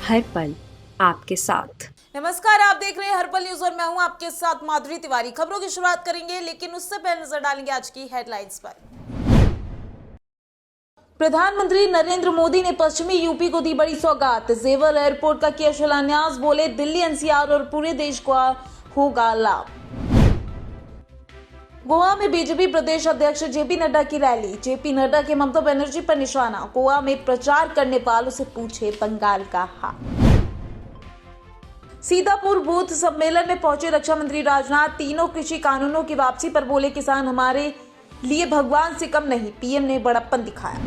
हर पल आपके साथ। नमस्कार, आप देख रहे हैं हर पल न्यूज और मैं हूं आपके साथ माधुरी तिवारी। खबरों की शुरुआत करेंगे, लेकिन उससे पहले नजर डालेंगे आज की हेडलाइंस पर। प्रधानमंत्री नरेंद्र मोदी ने पश्चिमी यूपी को दी बड़ी सौगात। जेवर एयरपोर्ट का किया शिलान्यास। बोले दिल्ली, एनसीआर और पूरे देश को होगा लाभ। गोवा में बीजेपी प्रदेश अध्यक्ष जेपी नड्डा की रैली। जेपी नड्डा के ममता बनर्जी पर निशाना। गोवा में प्रचार करने वालों से पूछे बंगाल का हाल। सीतापुर बूथ सम्मेलन में पहुंचे रक्षा मंत्री राजनाथ। तीनों कृषि कानूनों की वापसी पर बोले किसान हमारे लिए भगवान से कम नहीं। पीएम ने बड़प्पन दिखाया।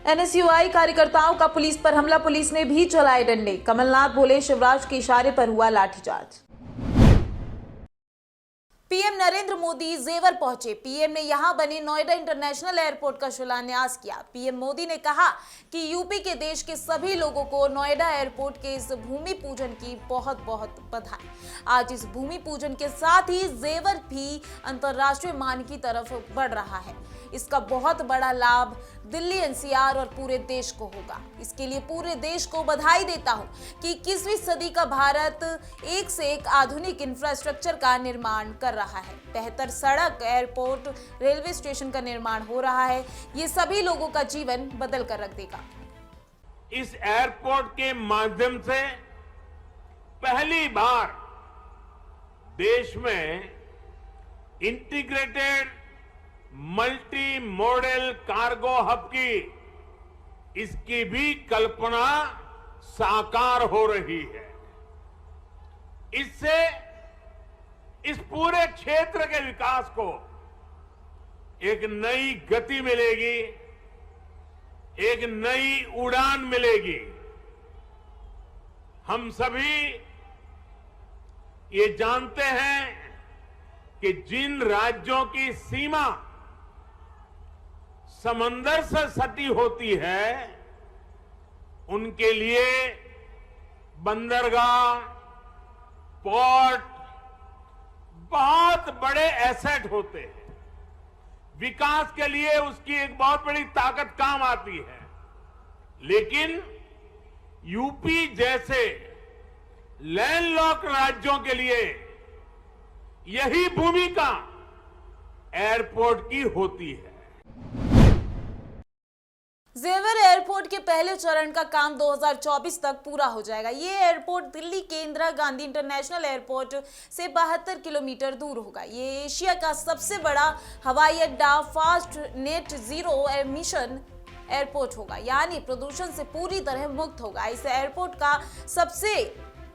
एनएसयूआई कार्यकर्ताओं का पुलिस पर हमला। पुलिस ने भी चलाए डंडे। कमलनाथ बोले शिवराज के इशारे पर हुआ लाठीचार्ज। पीएम नरेंद्र मोदी जेवर पहुंचे। पीएम ने यहां बने नोएडा इंटरनेशनल एयरपोर्ट का शिलान्यास किया। पीएम मोदी ने कहा कि यूपी के देश के सभी लोगों को नोएडा एयरपोर्ट के इस भूमि पूजन की बहुत बहुत बधाई। आज इस भूमि पूजन के साथ ही जेवर भी अंतर्राष्ट्रीय मान की तरफ बढ़ रहा है। इसका बहुत बड़ा लाभ दिल्ली, एनसीआर और पूरे देश को होगा। इसके लिए पूरे देश को बधाई देता हूं कि 21वीं सदी का भारत एक से एक आधुनिक इंफ्रास्ट्रक्चर का निर्माण कर रहा है। बेहतर सड़क, एयरपोर्ट, रेलवे स्टेशन का निर्माण हो रहा है। ये सभी लोगों का जीवन बदल कर रख देगा। इस एयरपोर्ट के माध्यम से पहली बार देश में integrated multi modal cargo hub की इसकी भी कल्पना साकार हो रही है। इससे इस पूरे क्षेत्र के विकास को एक नई गति मिलेगी, एक नई उड़ान मिलेगी। हम सभी ये जानते हैं कि जिन राज्यों की सीमा समंदर से सटी होती है, उनके लिए बंदरगाह, पोर्ट बहुत बड़े एसेट होते हैं। विकास के लिए उसकी एक बहुत बड़ी ताकत काम आती है। लेकिन यूपी जैसे लैंडलॉक्ड राज्यों के लिए यही भूमिका एयरपोर्ट की होती है। जेवर एयरपोर्ट के पहले चरण का काम 2024 तक पूरा हो जाएगा। ये एयरपोर्ट दिल्ली के इंदिरा गांधी इंटरनेशनल एयरपोर्ट से 72 किलोमीटर दूर होगा। ये एशिया का सबसे बड़ा हवाई अड्डा, fast net zero emission airport होगा, यानी प्रदूषण से पूरी तरह मुक्त होगा। इस एयरपोर्ट का सबसे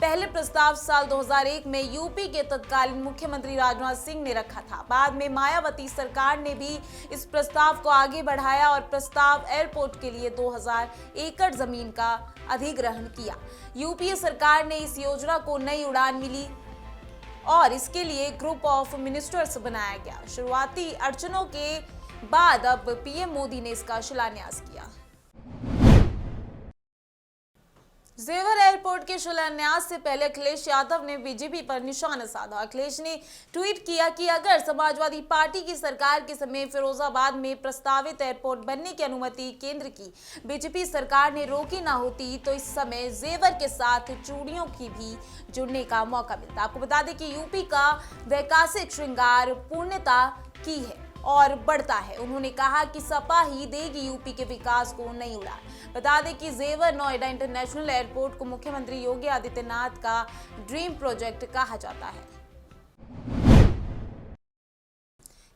पहले प्रस्ताव साल 2001 में यूपी के तत्कालीन मुख्यमंत्री राजनाथ सिंह ने रखा था। बाद में मायावती सरकार ने भी इस प्रस्ताव को आगे बढ़ाया और प्रस्ताव एयरपोर्ट के लिए 2000 एकड़ जमीन का अधिग्रहण किया। यूपीए सरकार ने इस योजना को नई उड़ान मिली और इसके लिए ग्रुप ऑफ मिनिस्टर्स बनाया गया। शुरुआती अड़चनों के बाद अब पीएम मोदी ने इसका शिलान्यास किया। जेवर एयरपोर्ट के शिलान्यास से पहले अखिलेश यादव ने बीजेपी पर निशाना साधा। अखिलेश ने ट्वीट किया कि अगर समाजवादी पार्टी की सरकार के समय फिरोजाबाद में प्रस्तावित एयरपोर्ट बनने की अनुमति केंद्र की बीजेपी सरकार ने रोकी ना होती तो इस समय जेवर के साथ चूड़ियों की भी जुड़ने का मौका मिलता। आपको बता दें कि यूपी का वैकासिक श्रृंगार पूर्णता की है और बढ़ता है। उन्होंने कहा कि सपा ही देगी यूपी के विकास को नई उड़ान। बता दें कि जेवर नोएडा इंटरनेशनल एयरपोर्ट को मुख्यमंत्री योगी आदित्यनाथ का ड्रीम प्रोजेक्ट कहा जाता है।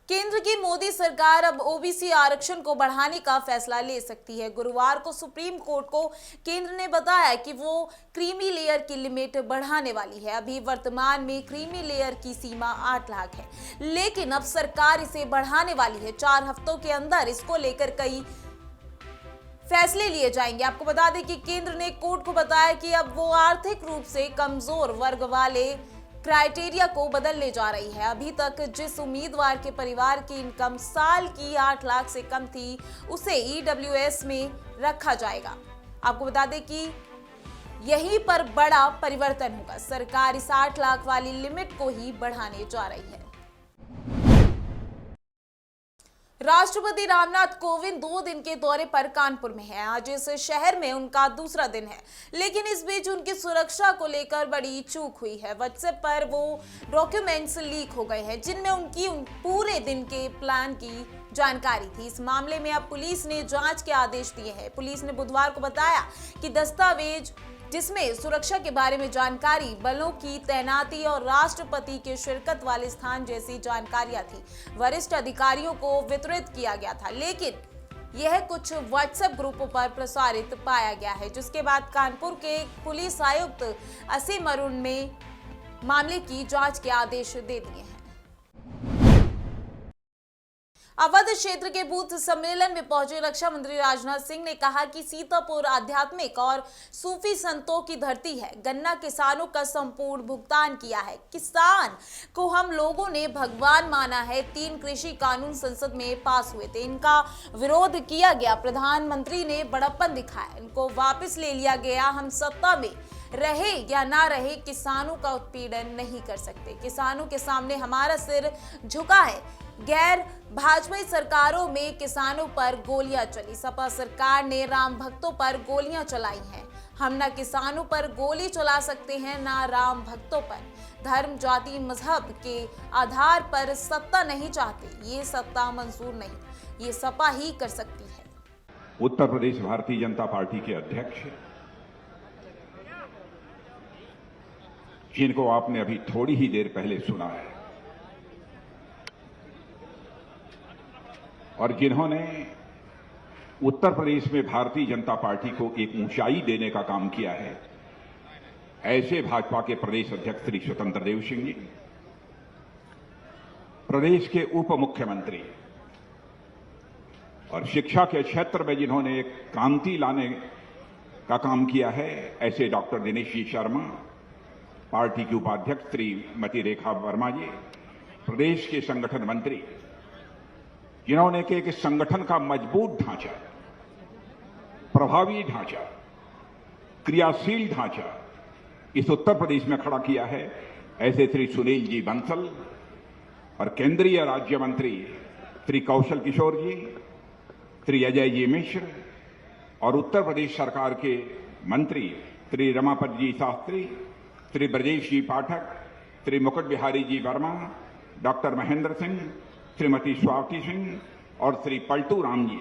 केंद्र की मोदी सरकार अब ओबीसी आरक्षण को बढ़ाने का फैसला ले सकती है। गुरुवार को सुप्रीम कोर्ट को केंद्र ने बताया कि वो क्रीमी लेयर की लिमिट बढ़ाने वाली है। अभी वर्तमान में क्रीमी लेयर की सीमा 8 लाख है, लेकिन अब सरकार इसे बढ़ाने वाली है। 4 हफ्तों के अंदर इसको लेकर कई फैसले लिए जाएंगे। आपको बता दें कि केंद्र ने कोर्ट को बताया कि अब वो आर्थिक रूप से कमजोर वर्ग वाले क्राइटेरिया को बदलने जा रही है। अभी तक जिस उम्मीदवार के परिवार की इनकम साल की 8 लाख से कम थी, उसे ईडब्ल्यूएस में रखा जाएगा। आपको बता दें कि यहीं पर बड़ा परिवर्तन होगा। सरकार इस 8 लाख वाली लिमिट को ही बढ़ाने जा रही है। राष्ट्रपति रामनाथ कोविंद 2 दिन के दौरे पर कानपुर में हैं। आज इस शहर में उनका दूसरा दिन है, लेकिन इस बीच उनकी सुरक्षा को लेकर बड़ी चूक हुई है। व्हाट्सएप पर वो डॉक्यूमेंट्स लीक हो गए हैं जिनमें उनकी पूरे दिन के प्लान की जानकारी थी। इस मामले में अब पुलिस ने जांच के आदेश दिए हैं। पुलिस ने बुधवार को बताया कि दस्तावेज जिसमें सुरक्षा के बारे में जानकारी, बलों की तैनाती और राष्ट्रपति के शिरकत वाले स्थान जैसी जानकारियां थी, वरिष्ठ अधिकारियों को वितरित किया गया था, लेकिन यह कुछ व्हाट्सएप ग्रुपों पर प्रसारित पाया गया है, जिसके बाद कानपुर के पुलिस आयुक्त असीम अरुण ने मामले की जांच के आदेश दे दिए हैं। अवध क्षेत्र के बूथ सम्मेलन में पहुंचे रक्षा मंत्री राजनाथ सिंह ने कहा कि सीतापुर आध्यात्मिक और सूफी संतों की धरती है। गन्ना किसानों का संपूर्ण भुगतान किया है। किसान को हम लोगों ने भगवान माना है। 3 कृषि कानून संसद में पास हुए थे, इनका विरोध किया गया। प्रधानमंत्री ने बड़प्पन दिखाया, इनको वापस ले लिया गया। हम सत्ता में रहे या ना रहे, किसानों का उत्पीड़न नहीं कर सकते। किसानों के सामने हमारा सिर झुका है। गैर भाजपाई सरकारों में किसानों पर गोलियां चली। सपा सरकार ने राम भक्तों पर गोलियां चलाई हैं। हम ना किसानों पर गोली चला सकते हैं, ना राम भक्तों पर। धर्म, जाति, मजहब के आधार पर सत्ता नहीं चाहते। ये सत्ता मंजूर नहीं, ये सपा ही कर सकती है। उत्तर प्रदेश भारतीय जनता पार्टी के अध्यक्ष, जिनको आपने अभी थोड़ी ही देर पहले सुना है और जिन्होंने उत्तर प्रदेश में भारतीय जनता पार्टी को एक ऊंचाई देने का काम किया है, ऐसे भाजपा के प्रदेश अध्यक्ष श्री स्वतंत्र देव सिंह जी, प्रदेश के उप मुख्यमंत्री और शिक्षा के क्षेत्र में जिन्होंने एक क्रांति लाने का काम किया है, ऐसे डॉक्टर दिनेश जी शर्मा, पार्टी की उपाध्यक्ष श्रीमती रेखा वर्मा जी, प्रदेश के संगठन मंत्री, जिन्होंने एक संगठन का मजबूत ढांचा, प्रभावी ढांचा, क्रियाशील ढांचा इस उत्तर प्रदेश में खड़ा किया है, ऐसे श्री सुनील जी बंसल और केंद्रीय राज्य मंत्री श्री कौशल किशोर जी, श्री अजय जी मिश्र और उत्तर प्रदेश सरकार के मंत्री श्री रमापत जी शास्त्री, श्री ब्रजेश जी पाठक, श्री मुकुट बिहारी जी वर्मा, डॉक्टर महेंद्र सिंह, श्रीमती स्वाति सिंह और श्री पलटू राम जी।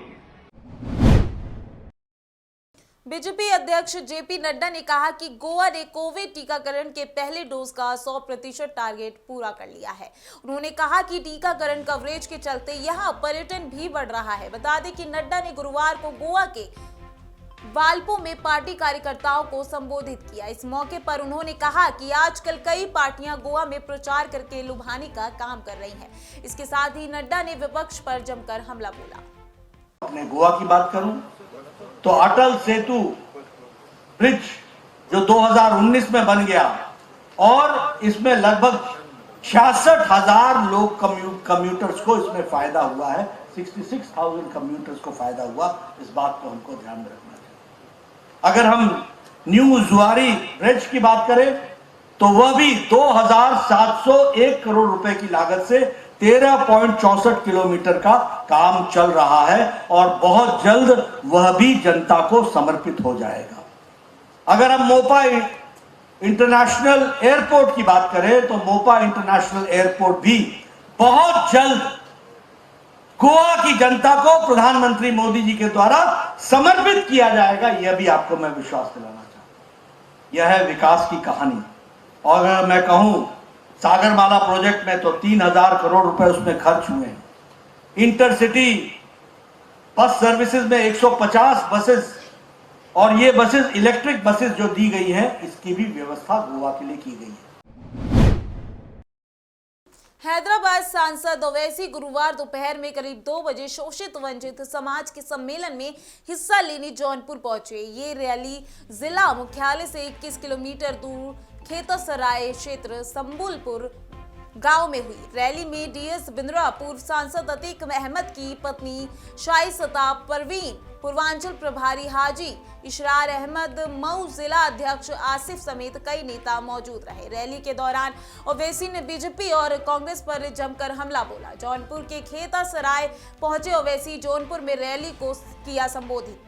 बीजेपी अध्यक्ष जेपी नड्डा ने कहा कि गोवा ने कोविड टीकाकरण के पहले डोज का 100% टारगेट पूरा कर लिया है। उन्होंने कहा कि टीकाकरण कवरेज के चलते यहां पर्यटन भी बढ़ रहा है। बता दें कि नड्डा ने गुरुवार को गोवा के वाल्पो में पार्टी कार्यकर्ताओं को संबोधित किया। इस मौके पर उन्होंने कहा कि आजकल कई पार्टियां गोवा में प्रचार करके लुभाने का काम कर रही हैं। इसके साथ ही नड्डा ने विपक्ष पर जमकर हमला बोला। अपने गोवा की बात करूं तो अटल सेतु ब्रिज जो 2019 में बन गया और इसमें लगभग 66,000 लोग कम्यूटर्स को इसमें फायदा हुआ है। 66,000 कम्यूटर्स को फायदा हुआ। इस बात को हमको ध्यान में रखना। अगर हम न्यू जुआरी ब्रिज की बात करें तो वह भी 2,701 करोड़ रुपए की लागत से 13.64 किलोमीटर का काम चल रहा है और बहुत जल्द वह भी जनता को समर्पित हो जाएगा। अगर हम मोपा इंटरनेशनल एयरपोर्ट की बात करें तो मोपा इंटरनेशनल एयरपोर्ट भी बहुत जल्द गोवा की जनता को प्रधानमंत्री मोदी जी के द्वारा समर्पित किया जाएगा। यह भी आपको मैं विश्वास दिलाना चाहता हूं। यह है विकास की कहानी। और अगर मैं कहूं सागरमाला प्रोजेक्ट में तो 3,000 करोड़ रुपए उसमें खर्च हुए हैं। इंटरसिटी बस सर्विसेज में 150 बसेस और ये बसेस इलेक्ट्रिक बसेस जो दी गई हैं, इसकी भी व्यवस्था गोवा के लिए की गई है। हैदराबाद सांसद ओवैसी गुरुवार दोपहर में करीब 2 बजे शोषित वंचित समाज के सम्मेलन में हिस्सा लेने जौनपुर पहुंचे। ये रैली जिला मुख्यालय से 21 किलोमीटर दूर खेतसराय क्षेत्र संबुलपुर गांव में हुई। रैली में डीएस बिंद्रा, पूर्व सांसद अतीक अहमद की पत्नी शाइस्ता परवीन, पूर्वांचल प्रभारी हाजी इशरार अहमद, मऊ जिला अध्यक्ष आसिफ समेत कई नेता मौजूद रहे। रैली के दौरान ओवैसी ने बीजेपी और कांग्रेस पर जमकर हमला बोला। जौनपुर के खेता सराय पहुंचे ओवैसी जौनपुर में रैली को किया संबोधित।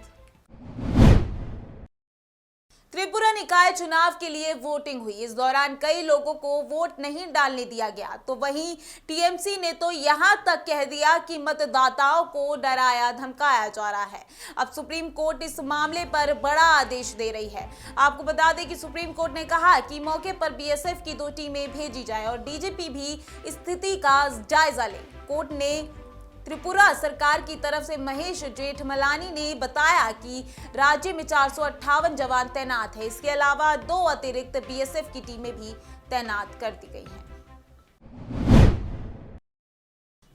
त्रिपुरा निकाय चुनाव के लिए वोटिंग हुई। इस दौरान कई लोगों को वोट नहीं डालने दिया गया, तो वहीं टीएमसी ने तो यहां तक कह दिया कि मतदाताओं को डराया धमकाया जा रहा है। अब सुप्रीम कोर्ट इस मामले पर बड़ा आदेश दे रही है। आपको बता दें कि सुप्रीम कोर्ट ने कहा कि मौके पर बीएसएफ की 2 टीमें भेजी जाए और डीजीपी भी स्थिति का जायजा ले। कोर्ट ने त्रिपुरा सरकार की तरफ से महेश जेठमलानी ने बताया कि राज्य में 458 जवान तैनात है। इसके अलावा 2 अतिरिक्त बीएसएफ की टीमें भी तैनात कर दी गई हैं।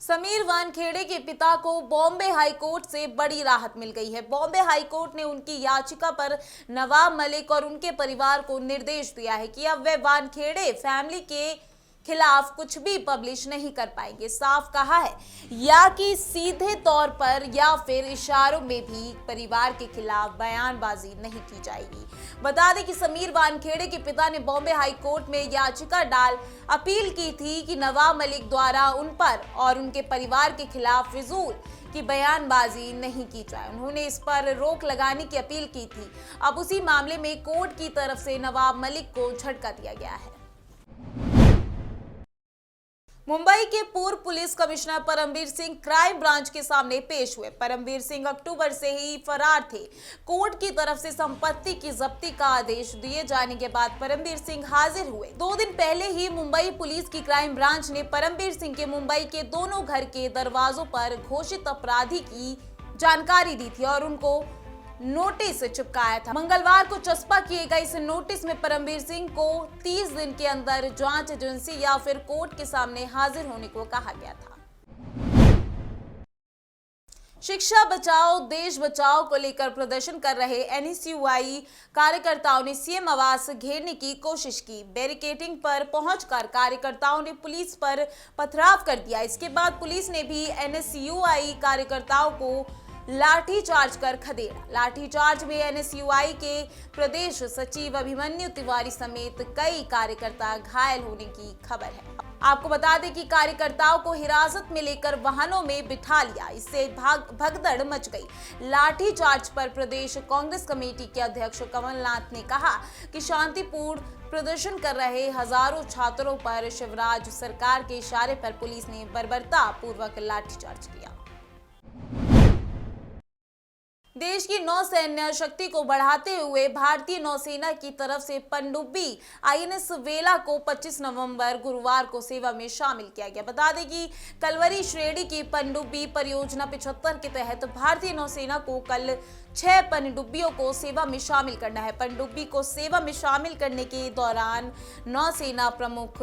समीर वानखेड़े के पिता को बॉम्बे हाई कोर्ट से बड़ी राहत मिल गई है। बॉम्बे हाई कोर्ट ने उनकी याचिका पर नवाब मलिक और उनके परिवार को निर्देश दिया है कि अब वे वानखेड़े फैमिली के खिलाफ कुछ भी पब्लिश नहीं कर पाएंगे। साफ कहा है या कि सीधे तौर पर या फिर इशारों में भी परिवार के खिलाफ बयानबाजी नहीं की जाएगी। बता दें कि समीर वानखेड़े के पिता ने बॉम्बे हाई कोर्ट में याचिका डाल अपील की थी कि नवाब मलिक द्वारा उन पर और उनके परिवार के खिलाफ फिजूल की बयानबाजी नहीं की जाए। उन्होंने इस पर रोक लगाने की अपील की थी। अब उसी मामले में कोर्ट की तरफ से नवाब मलिक को झटका दिया गया है। मुंबई के पूर्व police commissioner Paramvir Singh crime branch के सामने पेश हुए। परमवीर सिंह अक्टूबर से ही फरार थे। कोर्ट की तरफ से संपत्ति की जब्ती का आदेश दिए जाने के बाद परमवीर सिंह हाजिर हुए। 2 दिन पहले ही मुंबई पुलिस की क्राइम ब्रांच ने परमवीर सिंह के मुंबई के दोनों घर के दरवाजों पर घोषित अपराधी की जानकारी दी थी और उनको नोटिस चिपकाया था। मंगलवार को चस्पा किए गए इस नोटिस में परमवीर सिंह को 30 दिन के अंदर जांच एजेंसी या फिर कोर्ट के सामने हाजिर होने को कहा गया था। शिक्षा बचाओ देश बचाओ को लेकर प्रदर्शन कर रहे एनएसयूआई कार्यकर्ताओं ने सीएम आवास घेरने की कोशिश की। बैरिकेडिंग पर पहुंचकर कार्यकर्ताओं ने पुलिस पर पथराव कर दिया। इसके बाद पुलिस ने भी एनएसयूआई कार्यकर्ताओं को लाठीचार्ज कर खदेड़ा। लाठीचार्ज में एनएसयूआई के प्रदेश सचिव अभिमन्यु तिवारी समेत कई कार्यकर्ता घायल होने की खबर है। आपको बता दें कि कार्यकर्ताओं को हिरासत में लेकर वाहनों में बिठा लिया। इससे भगदड़ मच गई। लाठीचार्ज पर प्रदेश कांग्रेस कमेटी के अध्यक्ष कमलनाथ ने कहा कि शांतिपूर्ण प्रदर्शन कर रहे हजारों छात्रों पर शिवराज सरकार के इशारे पर पुलिस ने बर्बरता पूर्वक लाठीचार्ज किया। देश की नौसैन्य शक्ति को बढ़ाते हुए भारतीय नौसेना की तरफ से पनडुब्बी आईएनएस वेला को 25 नवंबर गुरुवार को सेवा में शामिल किया गया। बता दें कि कलवरी श्रेणी की पनडुब्बी परियोजना 75 के तहत भारतीय नौसेना को कल 6 पनडुब्बियों को सेवा में शामिल करना है। पनडुब्बी को सेवा में शामिल करने के दौरान नौसेना प्रमुख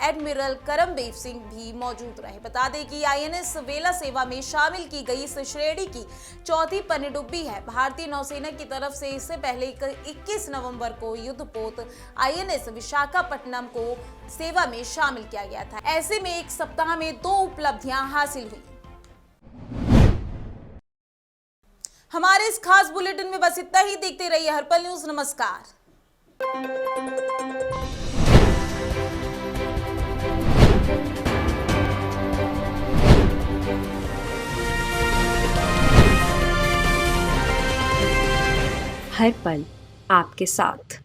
एडमिरल करमबीर सिंह भी मौजूद रहे। बता दें कि आईएनएस वेला सेवा में शामिल की गई इस श्रेणी की 4थी पनडुब्बी है। भारतीय नौसेना की तरफ से इससे पहले 21 नवंबर को युद्धपोत आईएनएस विशाखापट्टनम को सेवा में शामिल किया गया था। ऐसे में एक सप्ताह में 2 उपलब्धियां हासिल हुई। हमारे इस खास बुलेटिन में बस इतना ही। देखते रहिए हर्पल न्यूज। नमस्कार। हर पल आपके साथ।